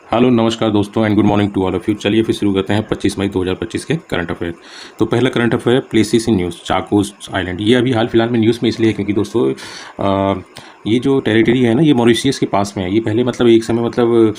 Hello नमस्कार दोस्तों and good morning to all of you. चलिए फिर शुरू करते हैं 25 मई 2025 के करंट अफेयर। तो पहला current affair places in news Chagos island. ये अभी हाल फिलहाल में न्यूज़ में इसलिए है क्योंकि दोस्तों ये जो टेरिटरी है ना ये मॉरिशियस के पास में है। ये पहले मतलब एक समय मतलब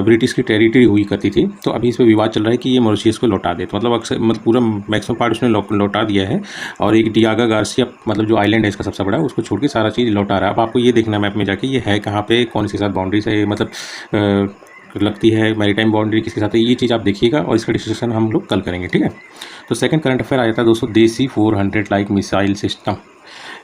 ब्रिटिश की टेरिटरी हुई करती थी, तो अभी इस पर विवाद चल रहा है कि ये मॉरिशियस को लौटा दे। तो मतलब अक्सर मतलब पूरा मैक्सिमम पार्ट उसने लौटा दिया है और एक डियागा गार्सिया मतलब जो आइलैंड है इसका सबसे बड़ा, उसको छोड़ के सारा चीज़ लौटा रहा है। अब आपको ये देखना है मैप में जाके ये है कहाँ पे, कौन सी साथ बाउंड्रीज है, मतलब लगती है मैरीटाइम बाउंड्री किसके साथ है, ये चीज़ आप देखिएगा और इसका डिस्कशन हम लोग कल करेंगे, ठीक है। तो सेकंड करंट अफेयर आ जाता है दोस्तों देसी 400 लाइक मिसाइल सिस्टम।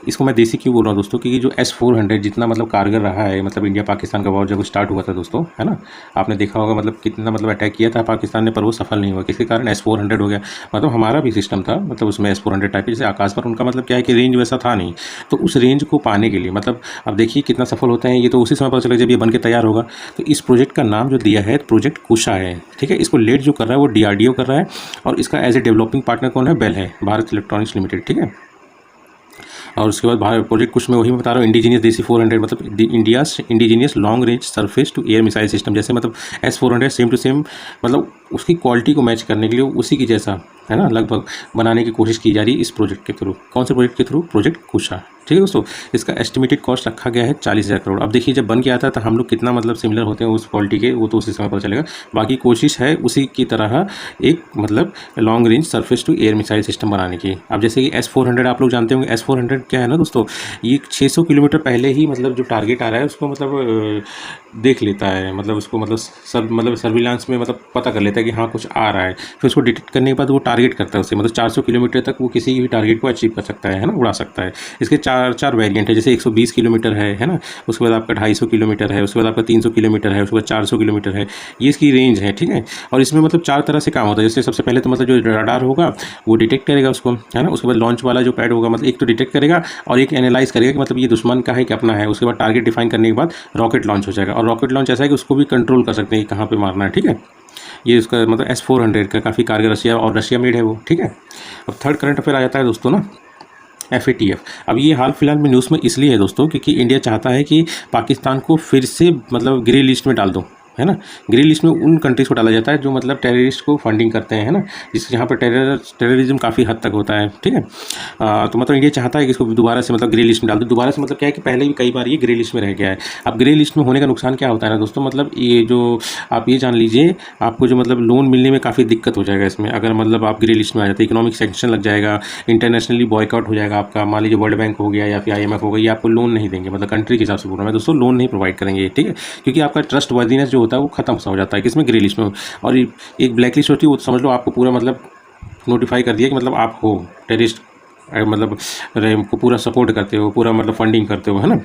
इसको मैं देसी क्यों बोल रहा हूँ दोस्तों, क्योंकि जो S-400 जितना मतलब कारगर रहा है, मतलब इंडिया पाकिस्तान का वॉर जब स्टार्ट हुआ था दोस्तों, है ना, आपने देखा होगा मतलब कितना मतलब अटैक किया था पाकिस्तान ने, पर वो सफल नहीं हुआ। किसके कारण? S-400 हो गया। मतलब हमारा भी सिस्टम था, मतलब उसमें S-400 टाइप जैसे आकाश पर, उनका मतलब क्या है कि रेंज वैसा था नहीं। तो उस रेंज को पाने के लिए मतलब अब देखिए कितना सफल होते हैं ये, तो उसी समय पता चलेगा जब ये बन के तैयार होगा। तो इस प्रोजेक्ट का नाम जो दिया है प्रोजेक्ट कुशा है, ठीक है। इसको लेड जो कर रहा है वो DRDO कर रहा है और इसका एज ए डेवलपिंग पार्टनर कौन है? बेल है, भारत इलेक्ट्रॉनिक्स लिमिटेड, ठीक है। और उसके बाद प्रोजेक्ट कुछ मैं वही बता रहा हूँ, इंडिजीनियस देसी 400 मतलब India's indigenous long range surface to air missile system. जैसे मतलब S-400 सेम टू सेम मतलब उसकी क्वालिटी को मैच करने के लिए उसी की जैसा, है ना, लगभग बनाने की कोशिश की जा रही है इस प्रोजेक्ट के थ्रू। कौन से प्रोजेक्ट के थ्रू? प्रोजेक्ट कुशा, ठीक है दोस्तों। इसका एस्टिमेटेड कॉस्ट रखा गया है 40,000 करोड़। अब देखिए जब बन के आता है तो हम लोग कितना मतलब सिमिलर होते हैं उस क्वालिटी के, वो तो उसी समय पता चलेगा। बाकी कोशिश है उसी की तरह एक मतलब long range surface to air missile system बनाने की। अब जैसे कि S-400 आप लोग जानते होंगे, S-400 क्या है ना दोस्तों, ये 600 किलोमीटर पहले ही मतलब जो टारगेट आ रहा है उसको मतलब देख लेता है, मतलब उसको मतलब सर्विलांस में मतलब पता कर लेता है कि हाँ कुछ आ रहा है, फिर उसको डिटेक्ट करने के बाद वो टारगेट करता है उससे, मतलब 400 किलोमीटर तक वो किसी भी टारगेट को अचीव कर सकता है ना, उड़ा सकता है। इसके चार वेरिएंट है, जैसे 120 किलोमीटर है ना, उसके बाद आपका 250 किलोमीटर है, उसके बाद आपका 300 किलोमीटर है, उसके बाद 400 किलोमीटर है। ये इसकी रेंज है, ठीक है। और इसमें मतलब 4 तरह से काम होता है। जैसे सबसे पहले तो मतलब जो रडार होगा वो डिटेक्ट करेगा उसको, है ना। उसके बाद लॉन्च वाला जो पैड होगा मतलब एक तो डिटेक्ट करेगा और एक एनालाइज करेगा कि मतलब ये दुश्मन का है कि अपना है। उसके बाद टारगेट डिफाइन करने के बाद रॉकेट लॉन्च हो जाएगा, और रॉकेट लॉन्च ऐसा है कि उसको भी कंट्रोल कर सकते हैं कि कहाँ पे मारना है, ठीक है। ये उसका मतलब S-400 का काफ़ी कारगर रशिया मेड है वो, ठीक है। अब थर्ड करंट अफेयर आ जाता है दोस्तों ना FATF। अब ये हाल फिलहाल में न्यूज़ में इसलिए है दोस्तों क्योंकि इंडिया चाहता है कि पाकिस्तान को फिर से मतलब ग्रे लिस्ट में डाल दो, है ना। ग्रे लिस्ट में उन कंट्रीज़ को डाला जाता है जो मतलब टेररिस्ट को फंडिंग करते हैं, है ना, जिस यहाँ पर टेररिज्म काफ़ी हद तक होता है, ठीक है। तो मतलब इंडिया चाहता है कि इसको दोबारा से मतलब ग्रे लिस्ट में डाल दो। दोबारा से मतलब क्या है कि पहले भी कई बार ये ग्रे लिस्ट में रह गया है। अब ग्रे लिस्ट में होने का नुकसान क्या होता है ना दोस्तों, मतलब ये जो आप ये जान लीजिए आपको जो मतलब लोन मिलने में काफ़ी दिक्कत हो जाएगा इसमें, अगर मतलब आप ग्रे लिस्ट में आ जाते हैं। इकोनॉमिक सैंक्शन लग जाएगा, इंटरनेशनली बॉयकआउट हो जाएगा आपका। मान लीजिए वर्ल्ड बैंक हो गया या फिर IMF हो गया, ये आपको लोन नहीं देंगे, मतलब कंट्री के हिसाब से बोल रहा हूँ मैं दोस्तों, लोन नहीं प्रोवाइड करेंगे, ठीक है। क्योंकि आपका ट्रस्ट वर्दीनेस जो होता है वो खत्म सा हो जाता है किसमें? ग्रे लिस्ट में। और एक ब्लैक लिस्ट होती है, वो तो समझ लो आपको पूरा मतलब नोटिफाई कर दिया कि मतलब आप हो टेररिस्ट, मतलब को पूरा सपोर्ट करते हो, पूरा मतलब फंडिंग करते हो, है ना।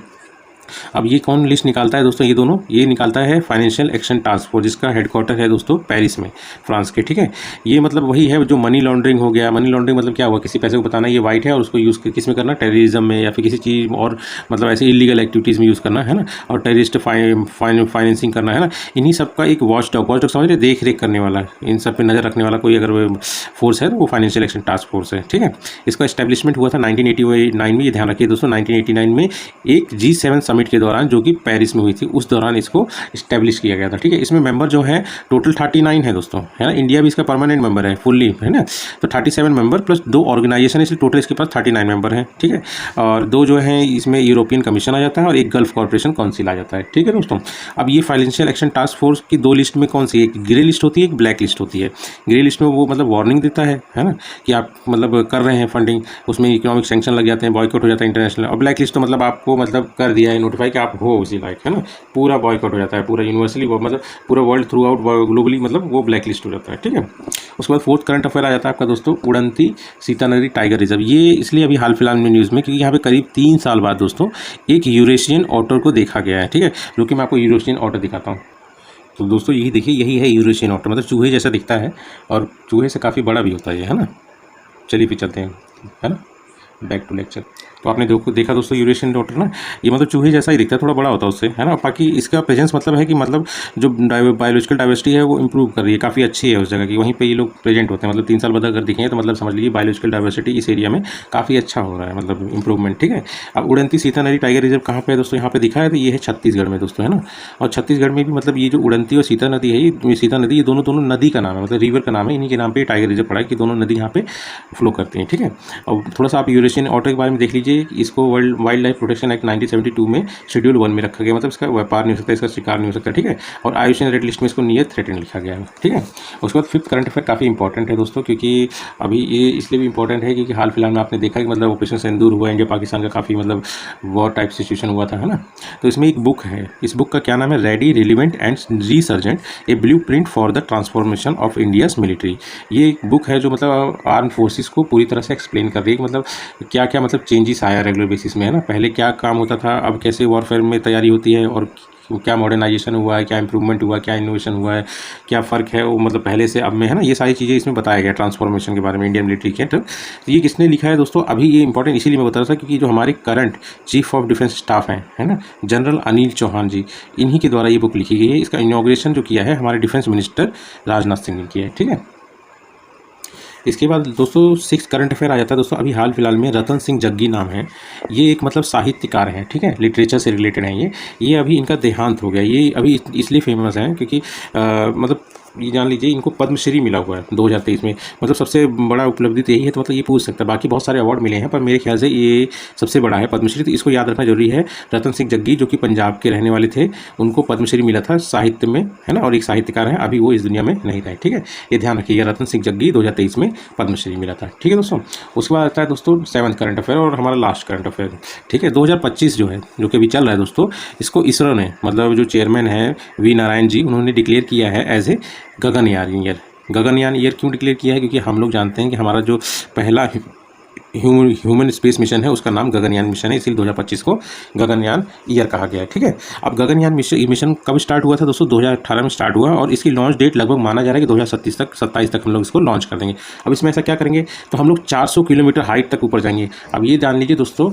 अब ये कौन लिस्ट निकालता है दोस्तों? ये दोनों ये निकालता है फाइनेंशियल एक्शन टास्क फोर्स, जिसका हेडक्वार्टर है दोस्तों पेरिस में, फ्रांस के, ठीक है। ये मतलब वही है जो मनी लॉन्ड्रिंग हो गया। मनी लॉन्ड्रिंग मतलब क्या हुआ? किसी पैसे को बताना ये वाइट है और उसको यूज़ किस में करना? टेररिज्म में या फिर किसी चीज़ और मतलब ऐसे इलीगल एक्टिविटीज़ में यूज़ करना, है ना। और टेररिस्ट फाइनेंसिंग करना, है ना। इन्हीं सब का एक वॉच डॉग समझ रहे, देख रेख करने वाला, इन सब पर नज़र रखने वाला कोई अगर फोर्स है तो वो फाइनेंशियल एक्शन टास्क फोर्स है, ठीक है। इसका एस्टेब्लिशमेंट हुआ था 1989 में। ये ध्यान रखिए दोस्तों, 1989 में एक G7 समिट के दौरान जो कि पेरिस में हुई थी, उस दौरान इसको इस्टेब्लिश किया गया था, ठीक है। इसमें मेंबर जो है टोटल 39 है दोस्तों, है ना। इंडिया भी इसका परमानेंट मेंबर है फुल्ली, है ना। तो 37 मेंबर प्लस 2 ऑर्गेनाइजेशन, इसलिए टोटल इसके पास 39 मेंबर हैं, ठीक है। और 2 जो है इसमें यूरोपियन कमीशन आ जाता है और एक गल्फ कॉर्पोरेशन काउंसिल आ जाता है, ठीक है दोस्तों। अब ये फाइनेंशियल एक्शन टास्क फोर्स की 2 लिस्ट में कौन सी? एक ग्रे लिस्ट होती है, एक ब्लैक लिस्ट होती है। ग्रे लिस्ट में वो मतलब वार्निंग देता है ना, कि आप मतलब कर रहे हैं फंडिंग, उसमें इकोनॉमिक सैंक्शन लग जाते हैं, बॉयकॉट हो जाता है इंटरनेशनल। और ब्लैक लिस्ट तो मतलब आपको मतलब कर दिया है नोटिफाई कि आप हो उसी लाइक, है ना, पूरा बॉयकॉट हो जाता है, पूरा यूनिवर्सली मतलब पूरा वर्ल्ड थ्रू आउट ग्लोबली मतलब वो ब्लैक लिस्ट हो जाता है, ठीक है। उसके बाद फोर्थ करंट अफेयर आ जाता है आपका दोस्तों उड़ंती सीता नदी टाइगर रिजर्व। ये इसलिए अभी हाल फिलहाल में न्यूज़ में क्योंकि यहाँ पे करीब 3 साल बाद दोस्तों एक यूरेशियन ऑटर को देखा गया है, ठीक है। जो कि मैं आपको यूरेशियन ऑटर दिखाता हूँ। तो दोस्तों यही देखिए, यही है यूरेशियन ऑटर, मतलब चूहे जैसा दिखता है और चूहे से काफ़ी बड़ा भी होता है ये, है ना। चलिए फिर चलते हैं, है ना, बैक टू लेक्चर। तो आपने देखा दोस्तों यूरेशियन ओटर ना, ये मतलब चूहे जैसा ही दिखता है, थोड़ा बड़ा होता है उससे, है ना। बाकी इसका प्रेजेंस मतलब है कि मतलब जो बायोलॉजिकल डाइवर्सिटी है वो इंप्रूव कर रही है, काफ़ी अच्छी है उस जगह की, वहीं पे ये लोग प्रेजेंट होते हैं। मतलब 3 साल बाद अगर दिखेंगे तो मतलब समझ लीजिए बायोलॉजिकल डाइवर्सिटी इस एरिया में काफ़ी अच्छा हो रहा है, मतलब इंप्रूवमेंट, ठीक है। अब उड़नती सीता नदी टाइगर रिजर्व कहाँ पे है दोस्तों, यहाँ पे दिखा है, तो ये है छत्तीसगढ़ में दोस्तों, है ना। और छत्तीसगढ़ में भी मतलब ये जो उड़नती और सीता नदी है, ये सीता नदी, ये दोनों दोनों नदी का नाम है, मतलब रिवर का नाम है, इन्हीं के नाम पे टाइगर रिजर्व पड़ा है कि दोनों नदी यहाँ पे फ्लो करती हैं, ठीक है। और थोड़ा सा आप यूरेशियन ऑटर के बारे में देख लीजिए, इसको world wild life protection act 1972 में शेड्यूल 1 में रखा गया, मतलब इसका व्यापार नहीं हो सकता, इसका शिकार नहीं हो सकता, ठीक है। और आयुष्मान रेड लिस्ट में इसको नियर थ्रेटेड लिखा गया है, ठीक है। उसके बाद फिफ्थ करंट अफेयर काफ़ी इंपॉर्टेंट है दोस्तों, क्योंकि अभी ये इसलिए भी इंपॉर्टेंट है क्योंकि हाल फिलहाल में आपने देखा कि मतलब ऑपरेशन सिंदूर हुआ, इंडिया पाकिस्तान का काफ़ी मतलब वॉर टाइप सिचुएशन हुआ था, है ना। तो इसमें एक बुक है, इस बुक का क्या नाम है, ready relevant and resurgent a blueprint for the transformation of India's military. ये एक बुक है जो मतलब आर्म फोर्सेस को पूरी तरह से एक्सप्लेन कर रही है कि मतलब क्या क्या मतलब चेंजेस आया रेगुलर बेसिस में, है ना। पहले क्या काम होता था, अब कैसे वॉरफेयर में तैयारी होती है, और क्या मॉडर्नाइजेशन हुआ है, क्या इंप्रूवमेंट हुआ है, क्या इनोवेशन हुआ है, क्या फ़र्क है वो मतलब पहले से अब में, है ना। ये सारी चीज़ें इसमें बताया गया ट्रांसफॉर्मेशन के बारे में इंडियन मिलिट्री के। तो ये किसने लिखा है दोस्तों, अभी ये इंपॉर्टेंट इसीलिए मैं बता रहा था क्योंकि जो हमारे current chief of defence staff हैं, है ना, जनरल अनिल चौहान जी, इन्हीं के द्वारा ये बुक लिखी गई है। इसका इनॉग्रेशन जो किया है हमारे डिफेंस मिनिस्टर राजनाथ सिंह ने किया है, ठीक है। इसके बाद दोस्तों 6 करंट अफेयर आ जाता है दोस्तों। अभी हाल फिलहाल में रतन सिंह जग्गी नाम है, ये एक मतलब साहित्यकार हैं, ठीक है, लिटरेचर से रिलेटेड हैं ये अभी इनका देहांत हो गया। ये अभी इसलिए फेमस है क्योंकि मतलब ये जान लीजिए इनको पद्मश्री मिला हुआ है 2023 में, मतलब सबसे बड़ा उपलब्धि तो यही है, तो मतलब ये पूछ सकता है। बाकी बहुत सारे अवार्ड मिले हैं पर मेरे ख्याल से ये सबसे बड़ा है पद्मश्री, तो इसको याद रखना जरूरी है। रतन सिंह जग्गी जो कि पंजाब के रहने वाले थे, उनको पद्मश्री मिला था साहित्य में, है ना, और एक साहित्यकार हैं, अभी वो इस दुनिया में नहीं रहे, ठीक है। ये ध्यान रखिएगा, रतन सिंह जग्गी 2023 में पद्मश्री मिला था, ठीक है दोस्तों। उसके बाद आता है दोस्तों 7th करंट अफेयर और हमारा लास्ट करंट अफेयर, ठीक है। 2025 जो है, जो कि अभी चल रहा है दोस्तों, इसको इसरो ने मतलब जो चेयरमैन है वी नारायण जी, उन्होंने डिक्लेयर किया है as a Gaganyaan year. Gaganyaan year क्यों डिक्लेयर किया है, क्योंकि हम लोग जानते हैं कि हमारा जो पहला ह्यूमन स्पेस मिशन है उसका नाम गगनयान मिशन है, इसलिए 2025 को गगनयान ईयर कहा गया है, ठीक है। अब गगनयान मिशन कब स्टार्ट हुआ था दोस्तों, 2018 में स्टार्ट हुआ, और इसकी लॉन्च डेट लगभग माना जा रहा है कि 2027 तक हम लोग इसको लॉन्च कर देंगे। अब इसमें ऐसा क्या करेंगे, तो हम लोग 400 किलोमीटर हाइट तक ऊपर जाएंगे। अब ये जान लीजिए दोस्तों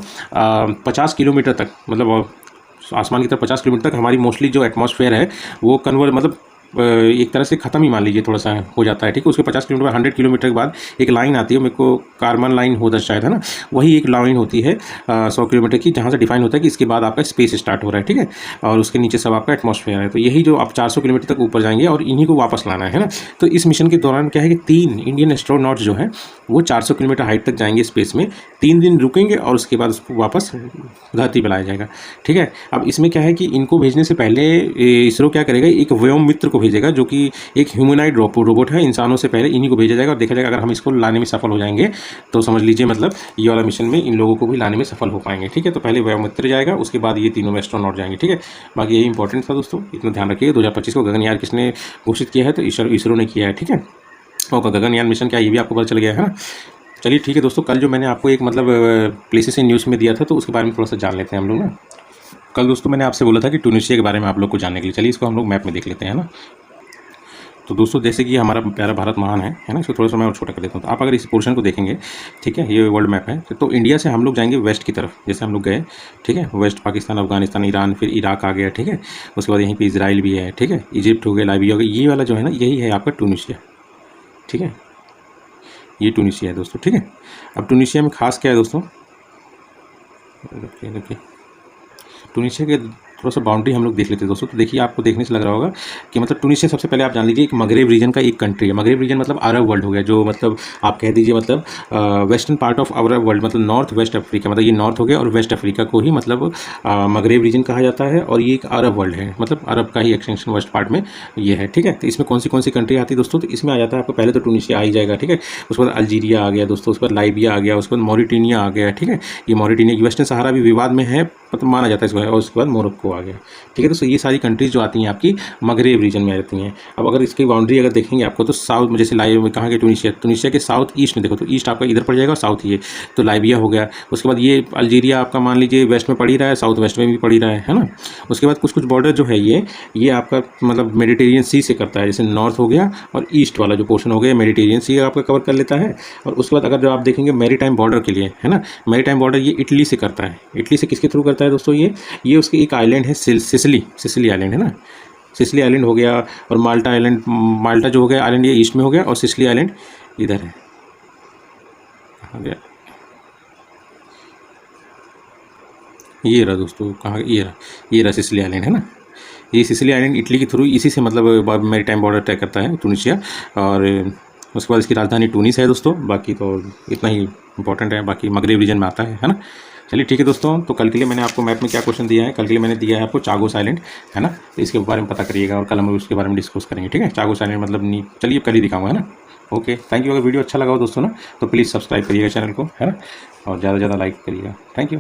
50 किलोमीटर तक, मतलब आसमान की तरफ 50 किलोमीटर तक हमारी मोस्टली जो एटमॉस्फेयर है वो कन्वर्ट मतलब एक तरह से ख़त्म ही मान लीजिए, थोड़ा सा हो जाता है, ठीक है। उसके 50 किलोमीटर 100 किलोमीटर के बाद एक लाइन आती है, मेरे को कार्बन लाइन होता शायद, है ना, वही एक लाइन होती है 100 किलोमीटर की, जहाँ से डिफाइन होता है कि इसके बाद आपका स्पेस स्टार्ट हो रहा है, ठीक है, और उसके नीचे सब आपका एटमॉस्फेयर है। तो यही जो आप 400 किलोमीटर तक ऊपर जाएंगे और इन्हीं को वापस लाना है ना। तो इस मिशन के दौरान क्या है कि 3 इंडियन एस्ट्रोनॉट्स जो है वो 400 किलोमीटर हाइट तक जाएंगे स्पेस में, 3 दिन रुकेंगे और उसके बाद उसको वापस धरती पर लाया जाएगा, ठीक है। अब इसमें क्या है कि इनको भेजने से पहले इसरो क्या करेगा, एक व्योम मित्र को भेजेगा जो कि एक ह्यूमनाइड रोबोट है, इंसानों से पहले इन्हीं को भेजा जाएगा और देखा जाएगा अगर हम इसको लाने में सफल हो जाएंगे तो समझ लीजिए मतलब ये वाला मिशन में इन लोगों को भी लाने में सफल हो पाएंगे, ठीक है। तो पहले व्योम मित्र जाएगा, उसके बाद ये तीनों एस्ट्रोनॉट जाएंगे, ठीक है। बाकी यही इंपॉर्टेंट था दोस्तों, इतना ध्यान रखिए। 2025 को गगनयान किसने घोषित किया है, तो इसरो ने किया है, ठीक है। और गगनयान मिशन क्या, ये भी आपको पता चल गया है ना। चलिए ठीक है दोस्तों, कल जो मैंने आपको एक मतलब प्लेसेस इन न्यूज़ में दिया था तो उसके बारे में थोड़ा सा जान लेते हैं हम लोग ना। कल दोस्तों मैंने आपसे बोला था कि ट्यूनीशिया के बारे में आप लोग को जानने के लिए, चलिए इसको हम लोग मैप में देख लेते हैं ना। तो दोस्तों जैसे कि हमारा प्यारा भारत महान है ना, इसको थोड़ा सा मैं और छोटा कर देता हूँ। तो आप अगर इस पोर्शन को देखेंगे, ठीक है, ये वर्ल्ड मैप है, तो इंडिया से हम लोग जाएंगे वेस्ट की तरफ, जैसे हम लोग गए, ठीक है, वेस्ट पाकिस्तान, अफगानिस्तान, ईरान, फिर इराक आ गया, ठीक है। उसके बाद यहीं पे इजराइल भी है, ठीक है, इजिप्ट हो गया, लाइबिया हो गया, ये वाला जो है ना यही है आपका ट्यूनीशिया, ठीक है, ये ट्यूनीशिया है दोस्तों, ठीक है। अब ट्यूनीशिया में खास क्या है दोस्तों, देखिए ट्यूनीशिया के थोड़ा सा बाउंड्री हम लोग देख लेते हैं दोस्तों। तो देखिए आपको देखने से लग रहा होगा कि मतलब ट्यूनीशिया सबसे पहले आप जान लीजिए एक मगरेब रीजन का एक कंट्री है। मगरेब रीजन मतलब अरब वर्ल्ड हो गया, जो मतलब आप कह दीजिए मतलब western part of Arab world, मतलब नॉर्थ वेस्ट अफ्रीका, मतलब ये नॉर्थ हो गया और वेस्ट अफ्रीका को ही मतलब मगरेब रीजन कहा जाता है। और ये एक अरब वर्ल्ड है, मतलब अरब का ही एक्सटेंशन वेस्ट पार्ट में ये है, ठीक है। तो इसमें कौन सी कंट्री आती है दोस्तों, तो इसमें आ जाता है आपको पहले तो ट्यूनीशिया आ ही जाएगा, ठीक है। उसके बाद अल्जीरिया आ गया दोस्तों, उसके बाद लाइबिया आ गया, उसके बाद मॉरिटेनिया आ गया, ठीक है। ये मॉरिटेनिया वेस्टर्न सहारा भी विवाद में है, मतलब माना जाता है इसको, और उसके बाद मोरक्को आ गया। ठीक है दोस्तों, ये सारी कंट्रीज़ जो आती हैं आपकी मगरेब रीजन में आ जाती हैं। अब अगर इसकी बाउंड्री अगर देखेंगे आपको तो साउथ, जैसे लाइव में कहाँ के टूनिशिया के साउथ ईस्ट में देखो तो ईस्ट आपका इधर पड़ जाएगा, साउथ ये तो लाइबिया हो गया। उसके बाद ये अल्जीरिया आपका मान लीजिए वेस्ट में पड़ ही रहा है, साउथ वेस्ट में भी पड़ ही रहा है ना। उसके बाद कुछ कुछ बॉर्डर जो है ये आपका मतलब मेडिटेरियन सी से करता है, जैसे नॉर्थ हो गया और ईस्ट वाला जो पोर्शन हो गया मेडिटेरियन सी आपका कवर कर लेता है। और उसके बाद अगर जो आप देखेंगे मैरीटाइम बॉर्डर के लिए है ना, मैरीटाइम बॉर्डर ये इटली से करता है। इटली से किसके थ्रू करता है दोस्तों, ये उसकी एक आइलैंड है सिसिली आइलैंड है ना, सिसिली आइलैंड हो गया। और माल्टा आइलैंड, माल्टा जो हो गया आइलैंड ये ईस्ट में हो गया, और सिसिली आइलैंड इधर है, कहाँ गया ये रहा दोस्तों, कहाँ ये रहा सिसिली आइलैंड है ना। ये सिसिली आइलैंड इटली के थ्रू इसी से मतलब मैरीटाइम बॉर्डर तय करता है टूनिशिया। और उसके बाद इसकी राजधानी टूनिस है दोस्तों। बाकी तो इतना ही इंपॉर्टेंट है, बाकी मगरेब रीजन में आता है ना। चलिए ठीक है दोस्तों, तो कल के लिए मैंने आपको मैप में क्या क्वेश्चन दिया है, कल के लिए मैंने दिया है आपको चागोस आइलैंड है ना, तो इसके बारे में पता करिएगा और कल हम उसके बारे में डिस्कस करेंगे। ठीक है, चागोस आइलैंड मतलब नहीं, चलिए कल ही दिखाऊंगा है ना। Okay, thank you. अगर वीडियो अच्छा लगा हो दोस्तों ना तो प्लीज़ सब्सक्राइब करिएगा चैनल को है ना, और ज़्यादा से ज़्यादा लाइक करिएगा। Thank you.